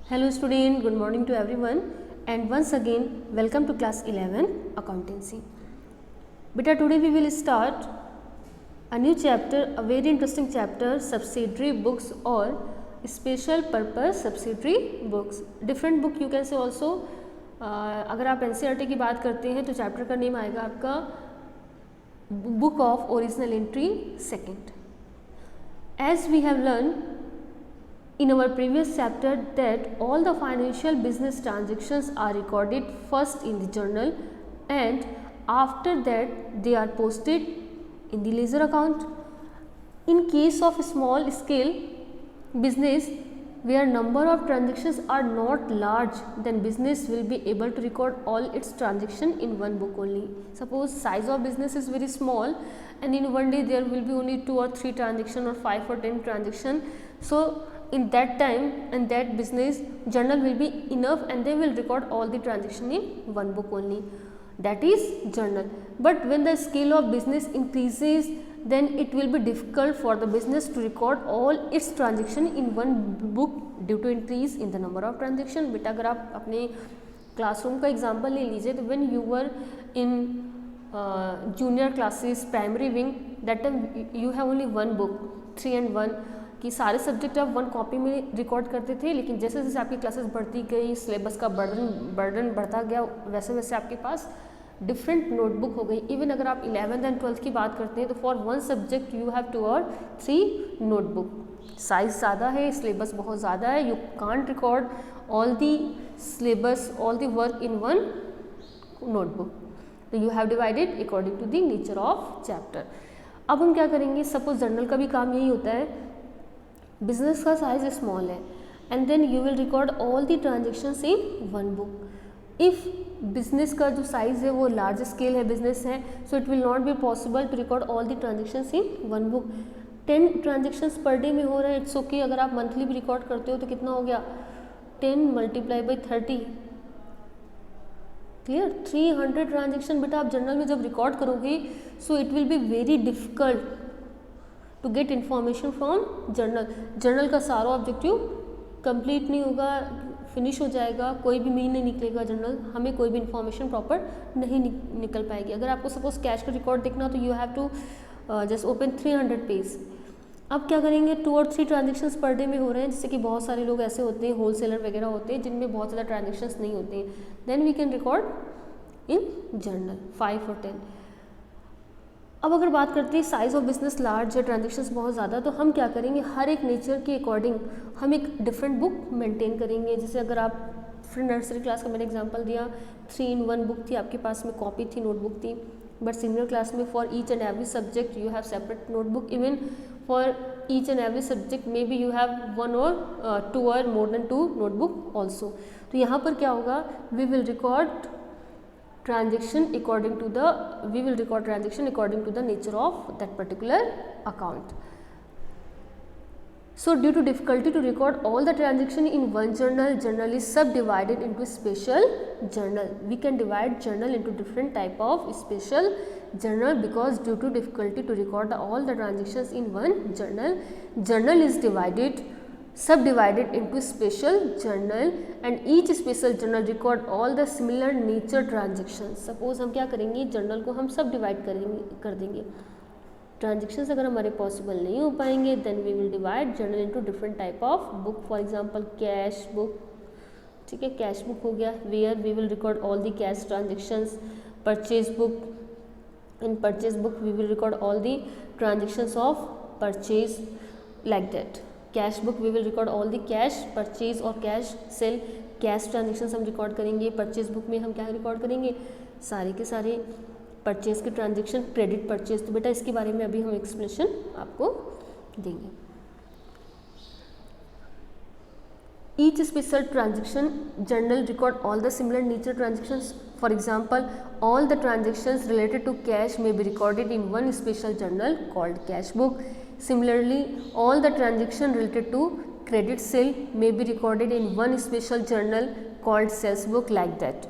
Hello student, good morning to everyone and once again welcome to class 11 accountancy. Beta, today we will start a new chapter, a very interesting chapter, subsidiary books or special purpose subsidiary books. Different book you can say also. अगर आप NCERT की बात करते हैं तो chapter का name आएगा आपका book of original entry second. As we have learned in our previous chapter that all the financial business transactions are recorded first in the journal and after that they are posted in the ledger account. In case of small scale business where number of transactions are not large, then business will be able to record all its transaction in one book only. Suppose size of business is very small and in one day there will be only 2 or 3 transaction or 5 or 10 transaction. So in that time and that business journal will be enough and they will record all the transaction in one book only, that is journal. But when the scale of business increases then it will be difficult for the business to record all its transaction in one book due to increase in the number of transaction. बेटा अगर आप अपने classroom का example ले लीजिए तो when you were in junior classes primary wing that time you have only one book 3 and 1 कि सारे सब्जेक्ट आप वन कॉपी में रिकॉर्ड करते थे, लेकिन जैसे जैसे आपकी क्लासेस बढ़ती गई सिलेबस का बर्डन बढ़ता गया वैसे वैसे आपके पास डिफरेंट नोटबुक हो गई. इवन अगर आप 11th एंड 12th की बात करते हैं तो for one subject you have 2 और 3 नोटबुक. साइज ज़्यादा है, सिलेबस बहुत ज़्यादा है, you can't record all the syllabus all the work in one notebook. तो you have divided according to the nature of chapter. अब हम क्या करेंगे, सपोज जर्नल का भी काम यही होता है. बिजनेस का साइज स्मॉल है and then you will record all the transactions in one book. If business का जो साइज़ है वो लार्ज स्केल है बिजनेस है, so it will not be possible to record all the transactions in one book. 10 transactions per day में हो रहा है, इट्स ओके. अगर आप मंथली भी रिकॉर्ड करते हो तो कितना हो गया 10 मल्टीप्लाई बाई 30, क्लियर. 300 ट्रांजेक्शन बेटा आप जर्नल में जब रिकॉर्ड करोगे so it will be very difficult to get information from journal. Journal का सारा ऑब्जेक्टिव कंप्लीट नहीं होगा, फिनिश हो जाएगा, कोई भी मीन नहीं निकलेगा जर्नल, हमें कोई भी इन्फॉर्मेशन प्रॉपर नहीं निकल पाएगी. अगर आपको सपोज कैश का रिकॉर्ड देखना तो you have to just open 300 page. अब क्या करेंगे, 2 और 3 ट्रांजेक्शन्स पर डे में हो रहे हैं, जैसे कि बहुत सारे लोग ऐसे होते हैं होलसेलर वगैरह होते हैं जिनमें बहुत ज़्यादा ट्रांजेक्शन्स नहीं होते हैं, then we can record in journal 5 और 10. अब अगर बात करते हैं साइज़ ऑफ बिजनेस लार्ज है, ट्रांजेक्शन्स बहुत ज़्यादा, तो हम क्या करेंगे, हर एक नेचर के अकॉर्डिंग हम एक डिफरेंट बुक मेंटेन करेंगे. जैसे अगर आप फिर नर्सरी क्लास का मैंने एग्जांपल दिया, 3 in 1 बुक थी आपके पास में, कॉपी थी, नोटबुक थी. बट सीनियर क्लास में for each and every subject you have separate notebook. Even for each and every subject may be you have 1 और 2 और मोर देन 2 नोटबुक ऑल्सो. तो यहाँ पर क्या होगा, we will record transaction according to the nature of that particular account. So due to difficulty to record all the transaction in one journal is subdivided into special journal. We can divide journal into different type of special journal because due to difficulty to record all the transactions in one journal is subdivided into special journal and each special journal record all the similar nature transactions. Suppose हम क्या करेंगे, journal को हम सब divide कर देंगे. Transactions अगर हमारे पॉसिबल नहीं हो पाएंगे then we will divide journal into different type of book. For example cash book, ठीक है, कैश बुक हो गया where we will record all the cash transactions. Purchase book, in purchase book we will record all the transactions of purchase, like that. Cash book we will record all the cash purchase और cash sale. Cash transactions हम record करेंगे. Purchase book में हम क्या record करेंगे, सारे के सारे परचेज के ट्रांजेक्शन, क्रेडिट परचेज. तो बेटा इसके बारे में अभी हम एक्सप्लेनेशन आपको देंगे. Each special transaction journal record all the similar nature transactions. For example all the transactions related to cash may be recorded in one special journal called cash book. Similarly, all the transactions related to credit sale may be recorded in one special journal called sales book, like that.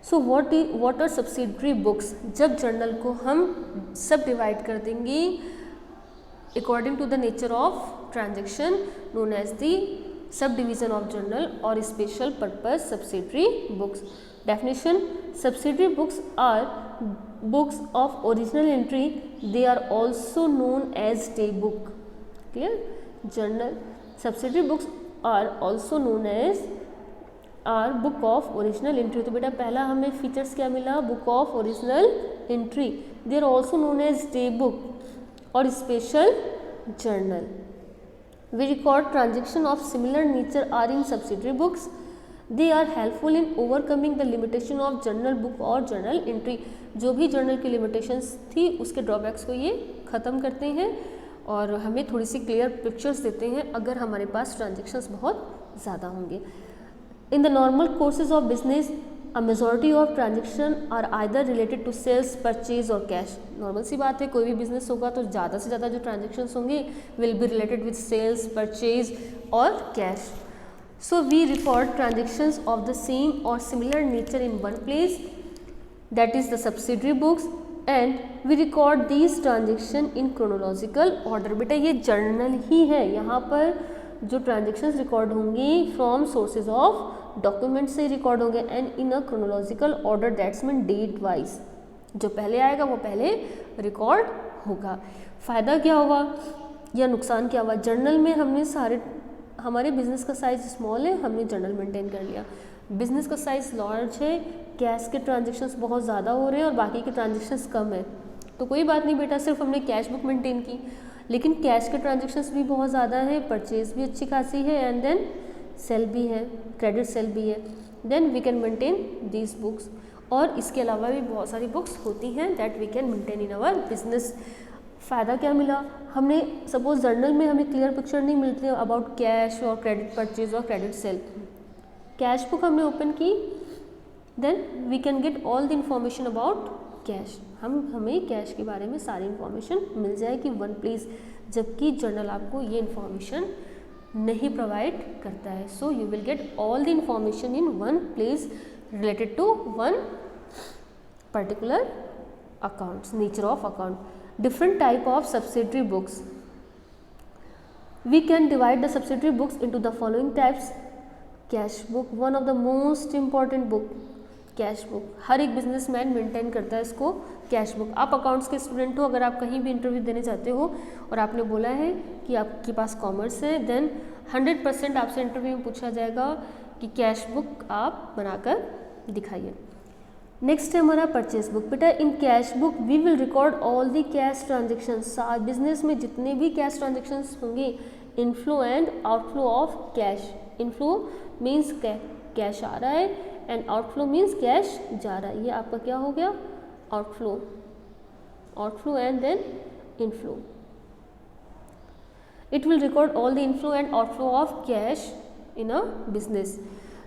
So what are subsidiary books? जब journal को हम सब divide कर देंगे according to the nature of transaction known as the sub division of journal और special purpose subsidiary books. Definition, subsidiary books are books of original entry, they are also known as day book. Clear? Journal subsidiary books are also known as are book of original entry. तो बेटा पहला हमें features क्या मिला, book of original entry, they are also known as day book और special journal. We record transaction of similar nature are in subsidiary books. They are helpful in overcoming the limitation of journal book और journal entry. जो भी journal की limitations थी उसके drawbacks को ये ख़त्म करते हैं और हमें थोड़ी सी clear pictures देते हैं अगर हमारे पास transactions बहुत ज़्यादा होंगे। In the normal courses of business, a majority of transaction are either related to sales, purchase और cash। नॉर्मल सी बात है, कोई भी बिजनेस होगा तो ज़्यादा से ज़्यादा जो ट्रांजेक्शन्स होंगे will be related with sales, purchase और cash. So we record transactions of the same और similar nature in one place, that is the subsidiary books, and we record these transaction in chronological order. बेटा ये journal ही है, यहाँ पर जो transactions record होंगी फ्रॉम सोर्सेज ऑफ डॉक्यूमेंट से रिकॉर्ड होंगे and in a chronological order, that's mean date wise. जो पहले आएगा वो पहले रिकॉर्ड होगा। फ़ायदा क्या होगा या नुकसान क्या हुआ? जर्नल में हमने हमारे बिजनेस का साइज़ स्मॉल है, हमने जर्नल मेंटेन कर लिया। बिजनेस का साइज़ लार्ज है, कैश के ट्रांजेक्शन्स बहुत ज़्यादा हो रहे हैं और बाकी के ट्रांजेक्शन्स कम है, तो कोई बात नहीं बेटा, सिर्फ हमने कैश बुक मेंटेन की। लेकिन कैश के ट्रांजेक्शन्स भी बहुत ज़्यादा है, परचेज भी अच्छी खासी है एंड देन सेल भी है, क्रेडिट सेल भी है, then we can maintain these books. और इसके अलावा भी बहुत सारी बुक्स होती हैं that we can maintain in our business. फ़ायदा क्या मिला? हमने सपोज जर्नल में हमें क्लियर पिक्चर नहीं मिलती है अबाउट कैश और क्रेडिट परचेज और क्रेडिट सेल। कैश बुक हमने ओपन की, then we can get all the information about cash. हमें कैश के बारे में सारी इंफॉर्मेशन मिल जाएगी वन प्लेस, जबकि जर्नल आपको ये इंफॉर्मेशन नहीं प्रोवाइड करता है। So you will get all the information in one place related to one particular accounts, nature of account. Different type of subsidiary books. We can divide the subsidiary books into the following types. Cash book, one of the most important book. Cash book हर एक businessman maintain करता है इसको, cash book. आप accounts के student हो, अगर आप कहीं भी इंटरव्यू देने जाते हो और आपने बोला है कि आपके पास कॉमर्स है, देन 100% आपसे इंटरव्यू में पूछा जाएगा कि कैश बुक आप बनाकर दिखाइए। नेक्स्ट है हमारा परचेज बुक। बेटा in cash book we will record all the cash transactions. Business में जितने भी कैश ट्रांजेक्शन्स होंगे, inflow and outflow of cash. Inflow means cash आ रहा है एंड आउटफ्लो मीन्स कैश जा रहा है। ये आपका क्या हो गया? Outflow, outflow and then inflow. It will record all the inflow and outflow of cash in a business.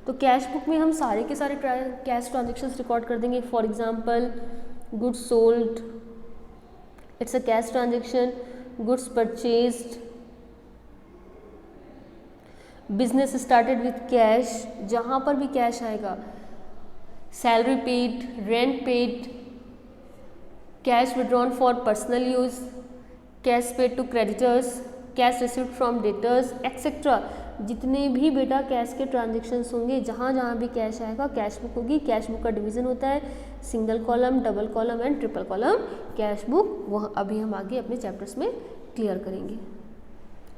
तो कैश बुक में हम सारे के सारे कैश ट्रांजेक्शन्स रिकॉर्ड कर देंगे। For example goods sold, it's a cash transaction. Goods purchased, business started with cash, जहाँ पर भी कैश आएगा। Salary paid, rent paid, cash withdrawn for personal use, cash paid to creditors, cash received from debtors etcetera. जितने भी बेटा cash के transactions होंगे, जहाँ जहाँ भी कैश आएगा कैश बुक होगी। कैश बुक का डिवीज़न होता है single column, double column and triple column cash book. वह अभी हम आगे अपने चैप्टर्स में क्लियर करेंगे।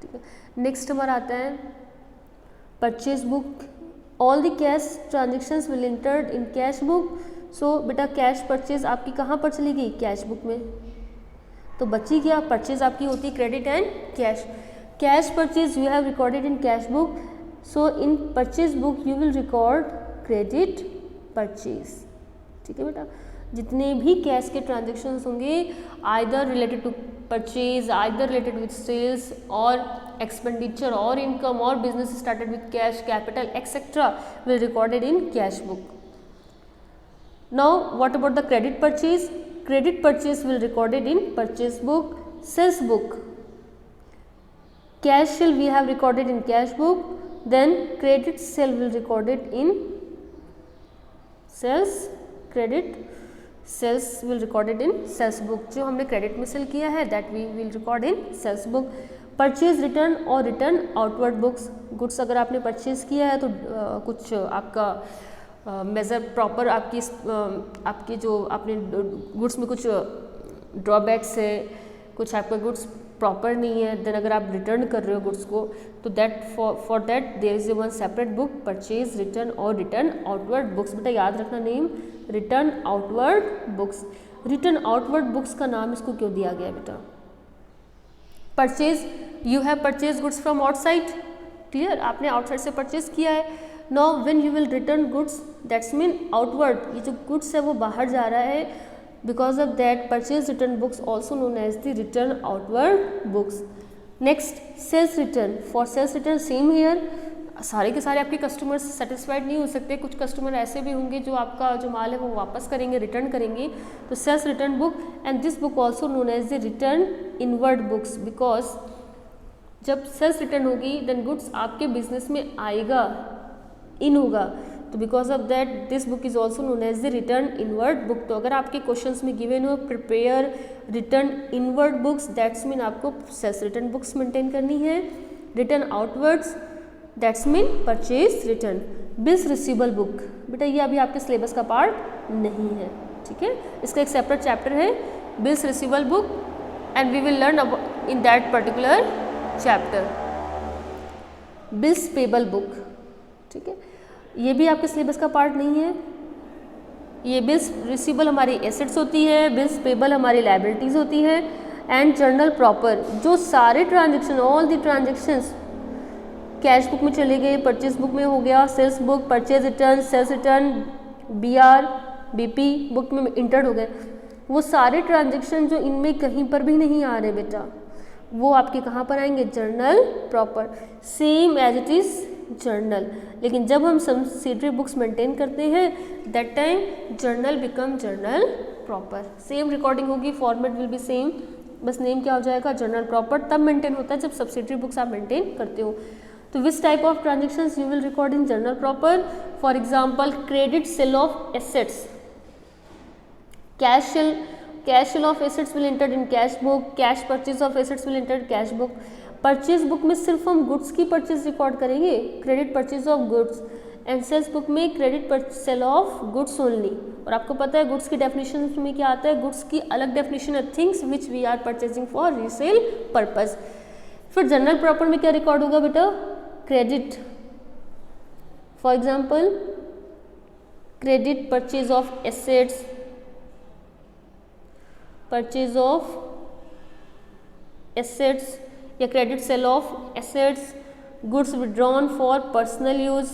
ठीक है, नेक्स्ट हमारा आता है purchase book. All the cash transactions will entered in cash book. So बेटा कैश परचेज आपकी कहाँ पर चली गई? कैश बुक में। तो बची क्या? परचेज आपकी होती है credit and cash. Cash purchase you have recorded in cash book, so in purchase book you will record credit purchase. ठीक है बेटा, जितने भी कैश के ट्रांजेक्शन्स होंगे either related to purchase, either related with sales और एक्सपेंडिचर और income और business started with cash, capital etcetera will recorded in cash book. Now what about the credit purchase? Credit purchase will recorded in purchase book. Sales book, cash sale we have recorded in cash book, then credit sale will recorded in sales, credit sales will recorded in sales book. जो हमने credit में sell किया है that we will record in sales book. Purchase return और return outward books. Goods अगर आपने purchase किया है तो कुछ आपका मेज़र प्रॉपर आपकी जो आपने गुड्स में कुछ ड्रॉबैक्स है, कुछ आपका गुड्स प्रॉपर नहीं है, देन अगर आप रिटर्न कर रहे हो गुड्स को तो that for that there is one separate book, purchase return और रिटर्न आउटवर्ड बुक्स। बेटा याद रखना name, return outward books. Return outward books का नाम इसको क्यों दिया गया बेटा? Purchase, you have purchase goods from outside, clear, आपने आउटसाइड से परचेज किया है। Now when you will return goods that's mean outward, ये जो गुड्स है वो बाहर जा रहा है, because of that purchase return books also known as the return outward books. Next, sales return. For sales return same here, सारे के सारे आपके कस्टमर्स सेटिस्फाइड नहीं हो सकते, कुछ कस्टमर ऐसे भी होंगे जो आपका जो माल है वो वापस करेंगे, रिटर्न करेंगे, तो sales return book and this book also known as the return inward books, because जब सेल्स रिटर्न होगी देन गुड्स आपके बिजनेस में आएगा, इन होगा, तो because of that this book is also known as the return inward book. तो अगर आपके क्वेश्चंस में गिवन हो prepare return inward books, that's mean आपको सेल्स रिटर्न बुक्स मेंटेन करनी है। Return outwards that's mean purchase return. Bills receivable book, बेटा ये अभी आपके सिलेबस का पार्ट नहीं है, ठीक है, इसका एक सेपरेट चैप्टर है bills receivable book and we will learn in that particular chapter. Bills payable book, ठीक है, ये भी आपके सिलेबस का पार्ट नहीं है। ये बिल्स रिसीवेबल हमारी एसेट्स होती है, बिल्स पेबल हमारी लायबिलिटीज़ होती है एंड जर्नल प्रॉपर, जो सारे transaction all the transactions cash book में चले गए, परचेज बुक में हो गया, sales book, purchase return, sales return, BR BP book में इंटर्ड हो गए, वो सारे ट्रांजेक्शन जो इनमें कहीं पर भी नहीं आ रहे बेटा, वो आपके कहाँ पर आएंगे? Journal proper, same as it is journal. लेकिन जब हम सब्सिडरी बुक्स मेंटेन करते हैं that time journal become journal proper, same recording होगी, फॉर्मेट विल बी सेम, बस नेम क्या हो जाएगा? Journal proper. तब मेंटेन होता है जब सब्सिडरी बुक्स आप मेंटेन करते हो। तो which type of transactions you will record in journal proper? For example credit sale of assets, cash sale of assets will entered in cash book, cash purchase of assets will entered cash book. Purchase book में सिर्फ हम goods की purchase record करेंगे, credit purchase of goods, and sales book में credit sale of goods only. और आपको पता है गुड्स की डेफिनेशन में क्या आता है? गुड्स की अलग डेफिनेशन है, things which we are purchasing for resale purpose. फिर जनरल प्रॉपर में क्या रिकॉर्ड होगा बेटा? Credit, for example credit purchase of assets, purchase of assets या credit sale of assets, goods withdrawn for personal use,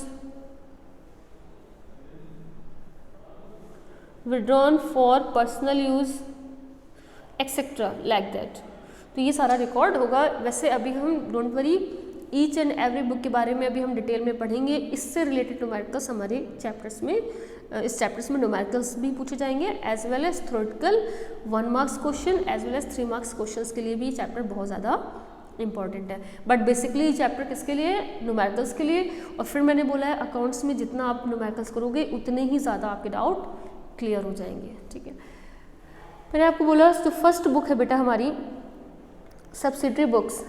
withdrawn for personal use etcetera like that. तो ये सारा record होगा। वैसे अभी हम don't worry, each and every book के बारे में अभी हम डिटेल में पढ़ेंगे। इससे रिलेटेड न्यूमेरिकल्स हमारे चैप्टर्स में, इस चैप्टर्स में न्यूमेरिकल्स भी पूछे जाएंगे as well as theoretical 1 marks question as well as 3 marks questions के लिए भी ये चैप्टर बहुत ज़्यादा इंपॉर्टेंट है। बट बेसिकली ये चैप्टर किसके लिए? न्यूमेरिकल्स के लिए। और फिर मैंने बोला है अकाउंट्स में जितना आप न्यूमेरिकल्स करोगे उतने ही ज़्यादा आपके डाउट क्लियर हो जाएंगे, ठीक है। मैंने आपको बोला तो फर्स्ट बुक है बेटा हमारी subsidiary books,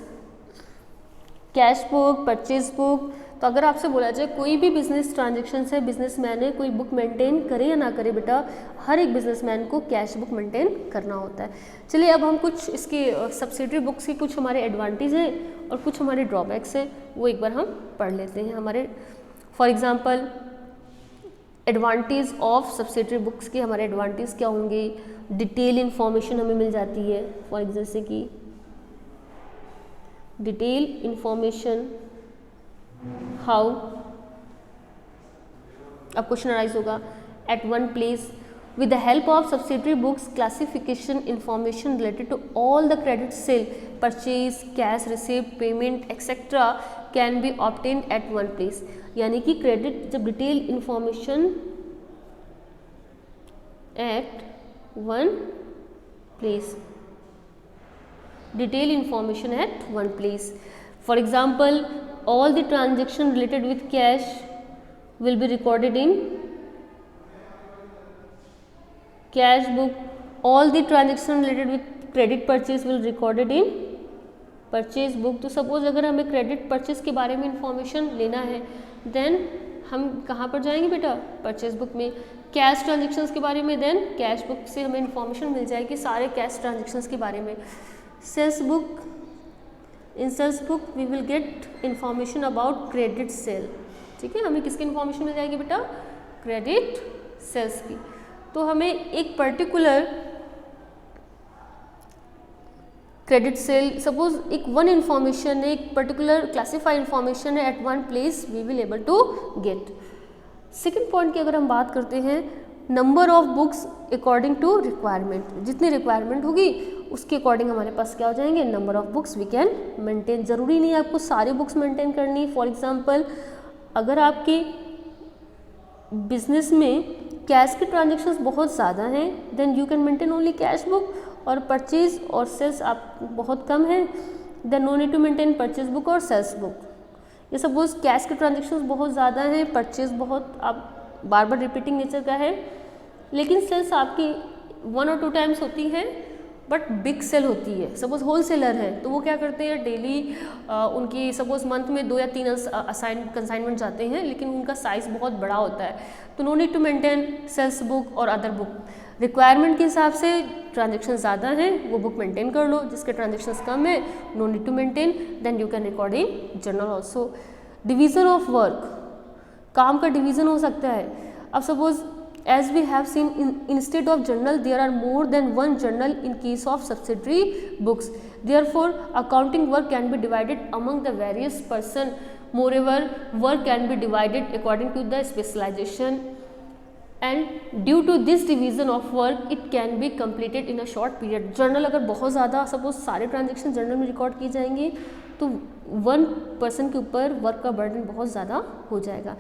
cash book, purchase book. तो अगर आपसे बोला जाए कोई भी बिजनेस ट्रांजेक्शन है, बिजनेसमैन है, कोई बुक मेंटेन करे या ना करे बेटा, हर एक बिजनेसमैन को कैश बुक मेंटेन करना होता है। चलिए अब हम कुछ इसके सब्सिडरी बुक्स के कुछ हमारे एडवांटेज हैं और कुछ हमारे ड्रॉबैक्स हैं, वो एक बार हम पढ़ लेते हैं। हमारे for example advantage of subsidiary books के हमारे एडवांटेज क्या होंगे? डिटेल इन्फॉर्मेशन हमें मिल जाती है, फॉर जैसे कि डिटेल इन्फॉर्मेशन हाउ, अब क्वेश्चन अराइज होगा at one place with the help of subsidiary books classification information related to all the credit sale, purchase, cash receipt, payment etc can be obtained at one place। यानी कि credit जब detail information at one place, detail information at one place. For example all the transaction related with cash will be recorded in cash book, all the transaction related with credit purchase will recorded in purchase book. तो suppose अगर हमें credit purchase के बारे में information लेना है then हम कहाँ पर जाएंगे बेटा, परचेज बुक में। कैश ट्रांजेक्शन्स के बारे में देन कैश बुक से हमें इंफॉर्मेशन मिल जाएगी सारे कैश ट्रांजेक्शन्स के बारे में। Sales book, in sales book we will get information about credit sale. ठीक है, हमें किसकी इंफॉर्मेशन मिल जाएगी बेटा, क्रेडिट सेल्स की। तो हमें एक पर्टिकुलर क्रेडिट सेल, सपोज एक वन इंफॉर्मेशन है, एक पर्टिकुलर क्लासिफाइड इंफॉर्मेशन है at one place we will able to get. Second point की अगर हम बात करते हैं, number of books according to requirement, जितनी रिक्वायरमेंट होगी उसके अकॉर्डिंग हमारे पास क्या हो जाएंगे, number of books we can maintain. ज़रूरी नहीं है आपको सारी बुक्स मेंटेन करनी। फॉर एग्जांपल अगर आपके बिजनेस में कैश के ट्रांजेक्शन्स बहुत ज़्यादा हैं then you can maintain only cash book, और परचेज और सेल्स आप बहुत कम है then no need to maintain purchase book और सेल्स बुक। ये सपोज कैश के ट्रांजेक्शन्स बहुत ज़्यादा हैं, परचेज बहुत आप बार बार रिपीटिंग नेचर का है, लेकिन सेल्स आपकी 1 और 2 टाइम्स होती है बट बिग सेल होती है। सपोज होल सेलर है तो वो क्या करते हैं, डेली उनकी सपोज मंथ में 2 या 3 कंसाइनमेंट जाते हैं, लेकिन उनका साइज़ बहुत बड़ा होता है, तो no need to maintain sales book और अदर बुक। रिक्वायरमेंट के हिसाब से ट्रांजेक्शन ज़्यादा हैं वो बुक मेंटेन कर लो, जिसके ट्रांजेक्शन्स कम है no need to maintain, then you can record in journal also. Division of work, काम का डिवीज़न हो सकता है। अब suppose as we have seen instead of journal there are more than one journal in case of subsidiary books, therefore accounting work can be divided among the various person. Moreover, work can be divided according to the specialization, and due to this division of work it can be completed in a short period. Journal अगर बहुत ज़्यादा suppose सारे transaction journal में record किए जाएंगे तो one person के ऊपर वर्क का बर्डन बहुत ज़्यादा हो जाएगा।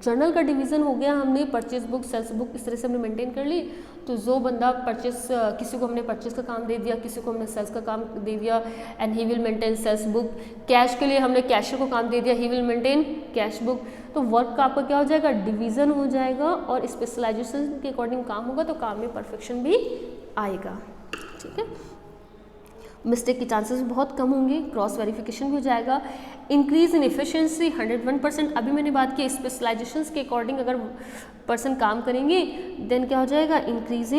जर्नल का डिवीज़न हो गया, हमने परचेज बुक सेल्स बुक इस तरह से हमने मेंटेन कर ली। तो जो बंदा परचेस, किसी को हमने परचेस का काम दे दिया, किसी को हमने सेल्स का काम दे दिया and he will maintain sales book. Cash के लिए हमने कैशियर को काम दे दिया, he will maintain cash book. तो वर्क का आपका क्या हो जाएगा, डिवीज़न हो जाएगा और स्पेशलाइजेशन के अकॉर्डिंग काम होगा तो काम में परफेक्शन भी आएगा। ठीक है, मिस्टेक के चांसेस बहुत कम होंगे, क्रॉस वेरिफिकेशन भी हो जाएगा। Increase in efficiency 101%। अभी मैंने बात की स्पेशलाइजेशंस के अकॉर्डिंग अगर पर्सन काम करेंगे देन क्या हो जाएगा, increase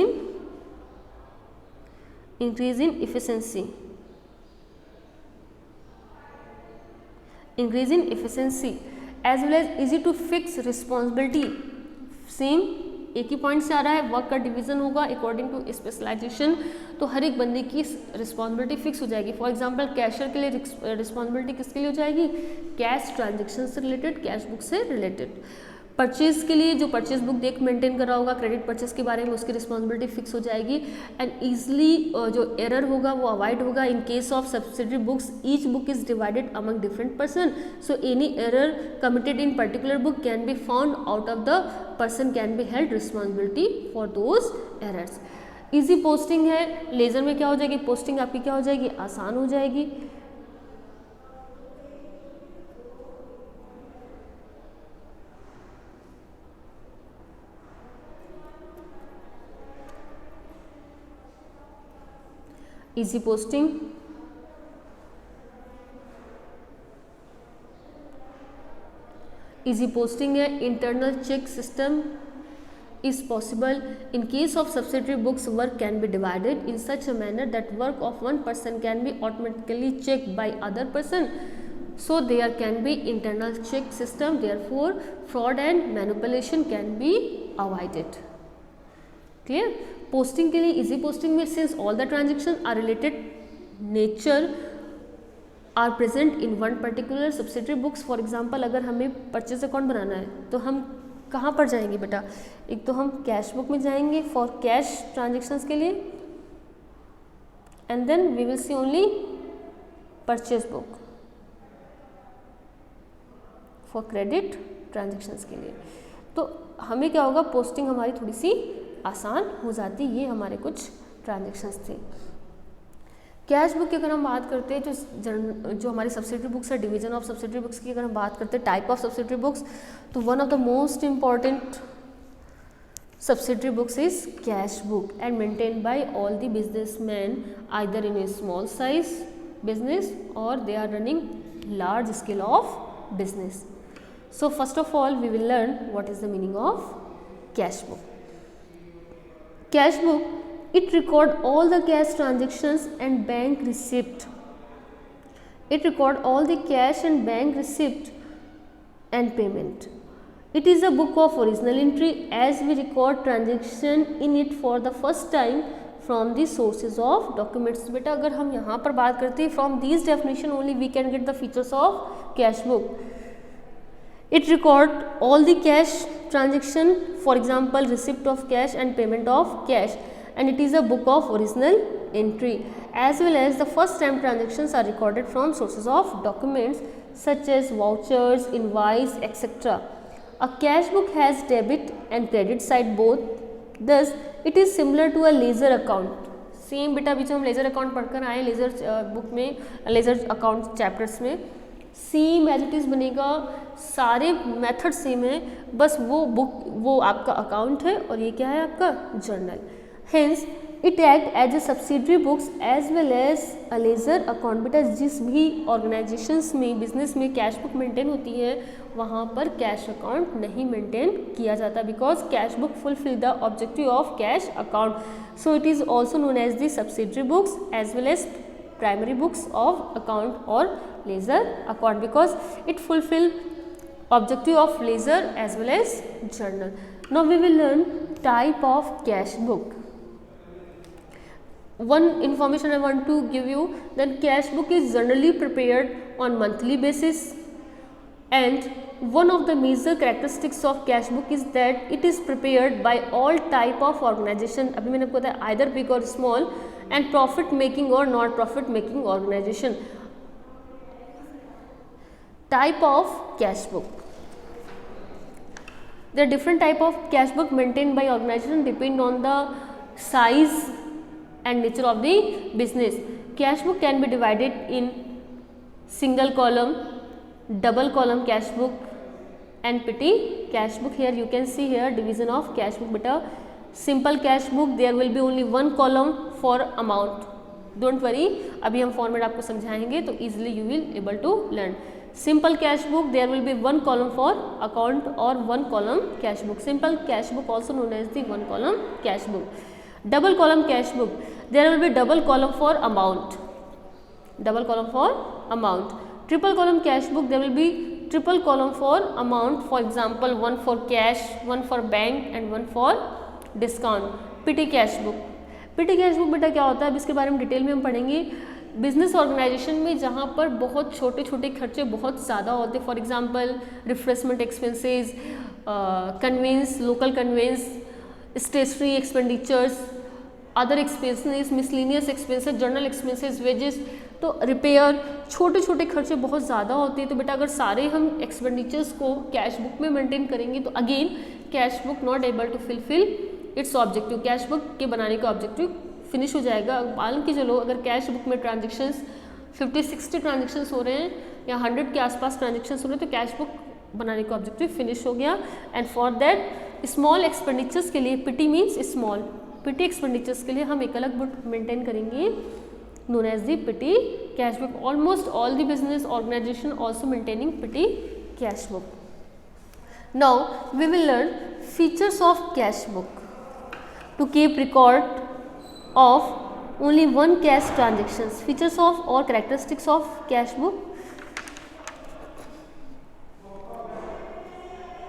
in efficiency, increase in efficiency as well as easy to fix responsibility. Same एक ही पॉइंट से आ रहा है, वर्क का डिवीजन होगा अकॉर्डिंग टू स्पेशलाइजेशन, तो हर एक बंदे की रिस्पॉन्सिबिलिटी फिक्स हो जाएगी। फॉर एग्जांपल कैशियर के लिए रिस्पॉन्सिबिलिटी किसके लिए हो जाएगी, कैश ट्रांजेक्शन से रिलेटेड, कैश बुक से रिलेटेड। परचेज के लिए जो परचेज बुक देख मेंटेन कर रहा होगा क्रेडिट परचेज के बारे में, उसकी रिस्पॉन्सिबिलिटी फिक्स हो जाएगी एंड ईजिली जो एरर होगा वो अवॉइड होगा। In case of subsidiary books each book is divided among different person, so any error committed in particular book can be found out of the person can be held responsibility for those errors. Easy posting है, laser में क्या हो जाएगी, posting आपकी क्या हो जाएगी, आसान हो जाएगी। इजी पोस्टिंग, इजी पोस्टिंग है। Internal check system is possible in case of subsidiary books. Work can be divided in such a manner that work of one person can be automatically checked by other person, so there can be internal check system, therefore fraud and manipulation can be avoided. Clear? Posting के लिए easy posting में since all the transactions are related nature are present in one particular subsidiary books. For example अगर हमें purchase account बनाना है तो हम कहाँ पर जाएंगे बेटा, एक तो हम कैश बुक में जाएंगे फॉर कैश ट्रांजेक्शन्स के लिए and then we will see only purchase book for credit transactions के लिए। तो हमें क्या होगा, पोस्टिंग हमारी थोड़ी सी आसान हो जाती। ये हमारे कुछ ट्रांजेक्शन्स थे। कैश बुक की अगर हम बात करते हैं, जो हमारी सब्सिडरी बुक्स है, डिवीजन ऑफ सब्सिडरी बुक्स की अगर हम बात करते हैं, टाइप ऑफ सब्सिडरी बुक्स, तो one of the most important subsidiary books is cash book and maintain by all the businessman either in A small size business or they are running large scale of business. So first of all we will learn what is the meaning of cash book. Cash book, it record all the cash transactions and bank receipt. It record all the cash and bank receipt and payment. It is a book of original entry as we record transaction in it for the first time from the sources of documents. बेटा अगर हम यहाँ पर बात करते हैं from these definition only we can get the features of cash book. It record all the cash transaction, for example receipt of cash and payment of cash, and it is a book of original entry as well as the first time transactions are recorded from sources of documents such as vouchers, invoice, etc. A cash book has debit and credit side both, thus it is similar to a ledger account. Same बेटा अभी जो हम ledger account पढ़कर आए laser book में, ledger account chapters में same as it is बनेगा, सारे मेथड सेम है, बस वो बुक वो आपका अकाउंट है और ये क्या है आपका journal. Hence it act as a subsidiary books as well as a ledger account. बेटा जिस भी ऑर्गेनाइजेशंस में बिजनेस में कैश बुक मेंटेन होती है वहाँ पर कैश अकाउंट नहीं मेंटेन किया जाता because cash book fulfil the objective of cash account. So it is also known as the subsidiary books as well as primary books of account or ledger account because it fulfill objective of ledger as well as journal. Now we will learn type of cash book. One information I want to give you that cash book is generally prepared on monthly basis and one of the major characteristics of cash book is that it is prepared by all type of organization. अभी मैंने आपको बताया either big or small and profit making or not profit making organization. Type of cash book. There are different type of cash book maintained by organization depend on the size and nature of the business. Cash book can be divided in single column, double column cash book and petty cash book. Here you can see here division of cash book. Beta simple cash book there will be only one column for amount. Don't worry, अभी हम format आपको समझाएंगे तो easily you will able to learn. Simple cash book there will be one column for account or one column cash book. Simple cash book also known as the one column cash book. Double column cash book there will be double column for amount. Double column for amount. Triple column cash book there will be triple column for amount. For example, one for cash, one for bank and one for discount. Petty cash book. Petty cash book बेटा क्या होता है अब इसके बारे में detail में हम पढ़ेंगे. बिजनेस ऑर्गेनाइजेशन में जहाँ पर बहुत छोटे छोटे खर्चे बहुत ज़्यादा होते हैं, for example refreshment expenses, conveyance, local conveyance, stationery expenditures, other expenses, miscellaneous expenses, general expenses, wages, तो रिपेयर, छोटे छोटे खर्चे बहुत ज़्यादा होते हैं. तो बेटा अगर सारे हम एक्सपेंडिचर्स को कैश बुक में मेंटेन करेंगे तो again cash book not able to fulfil its objective. Cash book के बनाने का ऑब्जेक्टिव फिनिश हो जाएगा. मान के चलो अगर कैश बुक में ट्रांजेक्शन्स 50-60 ट्रांजेक्शन्स हो रहे हैं या 100 के आसपास ट्रांजेक्शन्स हो रहे हैं तो कैश बुक बनाने का ऑब्जेक्टिव फिनिश हो गया. And for that small expenditures के लिए पिटी मीन्स स्मॉल, पिटी एक्सपेंडिचर्स के लिए हम एक अलग बुक मेंटेन करेंगे known as the petty cash book. Almost all the business organization also maintaining petty cash book. Now we will learn features of cash book. To keep record of only one cash transactions. Features of or characteristics of cash book.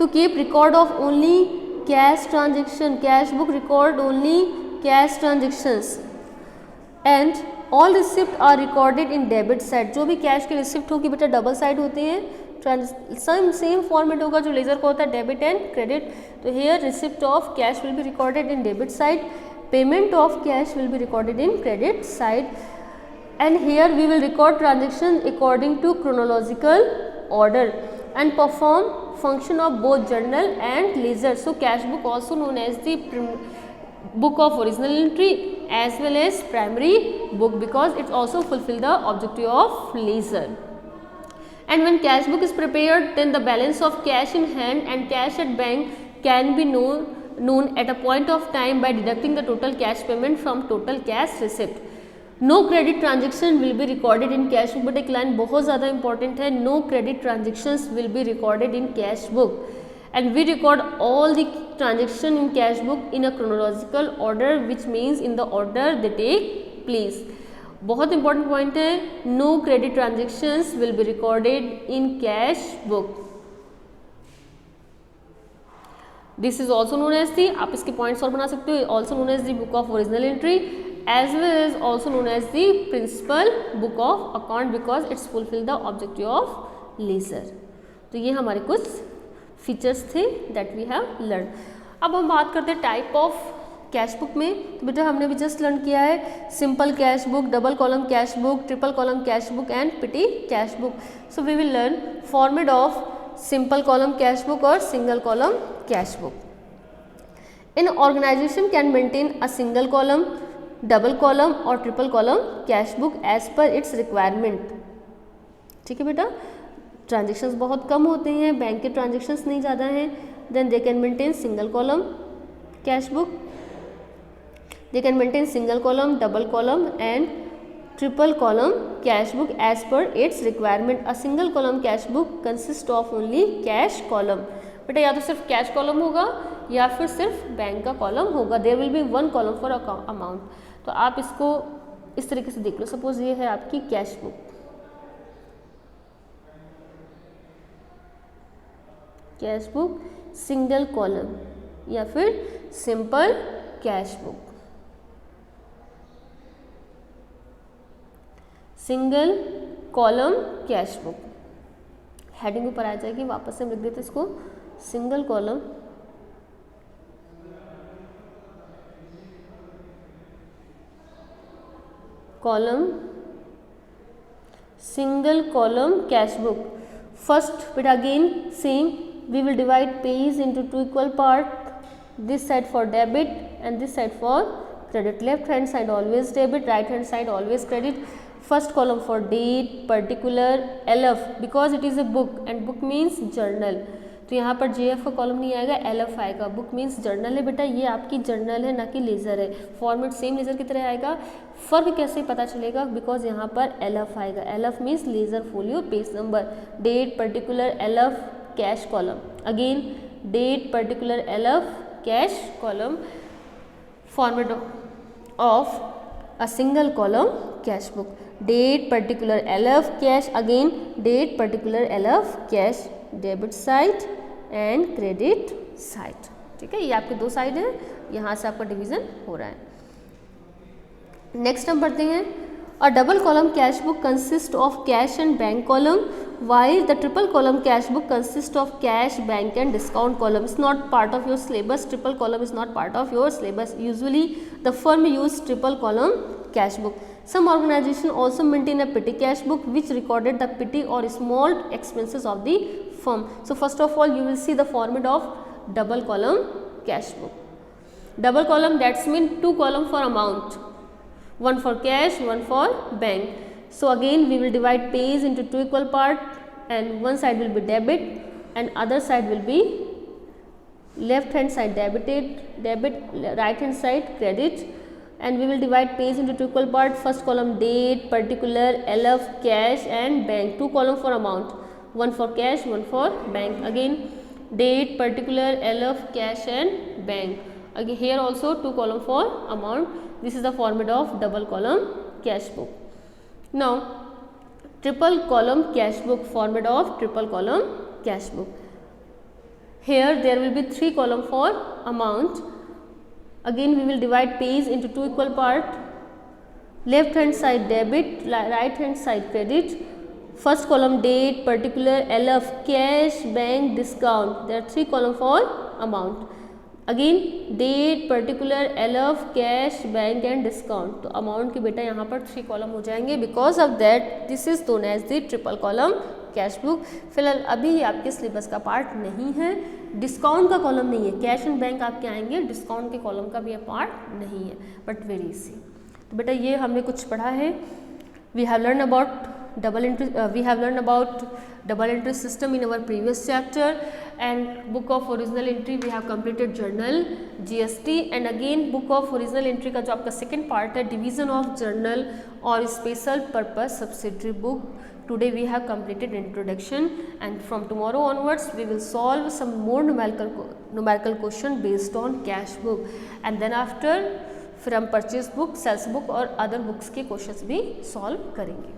To keep record of only cash transaction. Cash book record only cash transactions and all receipt are recorded in debit side. जो भी cash की receipt होगी बेटा double side होते हैं. Same format होगा जो laser का होता है डेबिट एंड क्रेडिट. तो here receipt of cash will be recorded in debit side, payment of cash will be recorded in credit side and here we will record transaction according to chronological order and perform function of both journal and ledger. So cash book also known as the book of original entry as well as primary book because it also fulfill the objective of ledger. And when cash book is prepared then the balance of cash in hand and cash at bank can be known at a point of time by deducting the total cash payment from total cash receipt. No credit transaction will be recorded in cash book, but एक line बहुत ज़्यादा important है, no credit transactions will be recorded in cash book and we record all the transaction in cash book in a chronological order, which means in the order they take place. बहुत important point है, no credit transactions will be recorded in cash book. This is also known as the, आप इसके points और बना सकते हो, also known as the book of original entry as well as also known as the principal book of account because its fulfil the objective of ledger. तो ये हमारे कुछ फीचर्स थे दैट वी हैव लर्न. अब हम बात करते हैं टाइप ऑफ कैश बुक में. तो बेटा हमने भी जस्ट लर्न किया है simple cash book, double column cash book, triple column cash book and petty cash book. So we will learn format of simple column cash book और single column cash book. In organization can maintain a single column, double column और triple column cash book as per its requirement. ठीक है बेटा, transactions बहुत कम होते हैं, bank के transactions नहीं ज़्यादा हैं, then they can maintain single column cash book, they can maintain single column, double column and triple column cash book as per its requirement. A single column cash book consist of only cash column. बेटा या तो सिर्फ cash column होगा या फिर सिर्फ bank का column होगा. There will be one column for amount. तो आप इसको इस तरीके से देख लो, सपोज ये है आपकी cash book, cash book single column या फिर simple cash book, single column cash book. Heading ऊपर आ जाएगी, वापस से हम लिख देते इसको single column single column cash book. First, but again same, we will divide page into two equal part, this side for debit and this side for credit. Left hand side always debit, right hand side always credit. First column for date, particular, LF because it is a book and book means journal. तो यहाँ पर JF का column नहीं आएगा, LF आएगा. Book means journal है बेटा, ये आपकी जर्नल है ना कि लेज़र है. फॉर्मेट सेम लेज़र की तरह आएगा. फ़र्क कैसे पता चलेगा, बिकॉज यहाँ पर LF आएगा. LF means ledger folio page number. Date particular LF cash column, again date particular LF cash column. Format of a single column cash book, date particular LF cash, again date particular LF cash, debit side and credit side. ठीक है, ये आपके दो side हैं, यहाँ से आपका division हो रहा है. नेक्स्ट हम पढ़ते हैं अ double column cash book consist of cash and bank column while the triple column cash book consists of cash, bank and discount column. It's not part of your syllabus. Triple column is not part of your syllabus. Usually the firm use triple column cash book. Some organization also maintain a petty cash book which recorded the petty or small expenses of the firm. So first of all you will see the format of double column cash book. Double column, that's mean two column for amount, one for cash, one for bank. So again we will divide page into two equal part and one side will be debit and other side will be left hand side debit, right hand side credit, and we will divide page into two equal part. First column date, particular, LF, cash and bank. Two column for amount, one for cash, one for bank. Again date, particular, LF, cash and bank. Again here also two column for amount. This is the format of double column cash book. Now triple column cash book, format of triple column cash book. Here there will be three column for amount. Again we will divide page into two equal part. Left hand side debit, right hand side credit. First column date, particular, LF, cash, bank, discount. There are three column for amount. Again date, particular, LF, cash, bank and discount. तो amount के बेटा यहाँ पर three column हो जाएंगे. Because of that this is known as the triple column cash book. फिलहाल अभी ये आपके सिलेबस का पार्ट नहीं है. डिस्काउंट का कॉलम नहीं है, कैश एंड बैंक आपके आएंगे, डिस्काउंट के कॉलम का भी पार्ट नहीं है, बट वेरी इजी. तो बेटा ये हमने कुछ पढ़ा है. We have learn about double entry system in our previous chapter, and book of original entry we have completed journal, GST, and again book of original entry का जो आपका second part है division of journal और special purpose subsidiary book. Today we have completed introduction, and from tomorrow onwards we will solve some more numerical question based on cash book, and then after फिर हम purchase book, sales book और other books के questions भी solve करेंगे.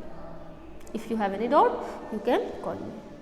If you have any doubt you can call me.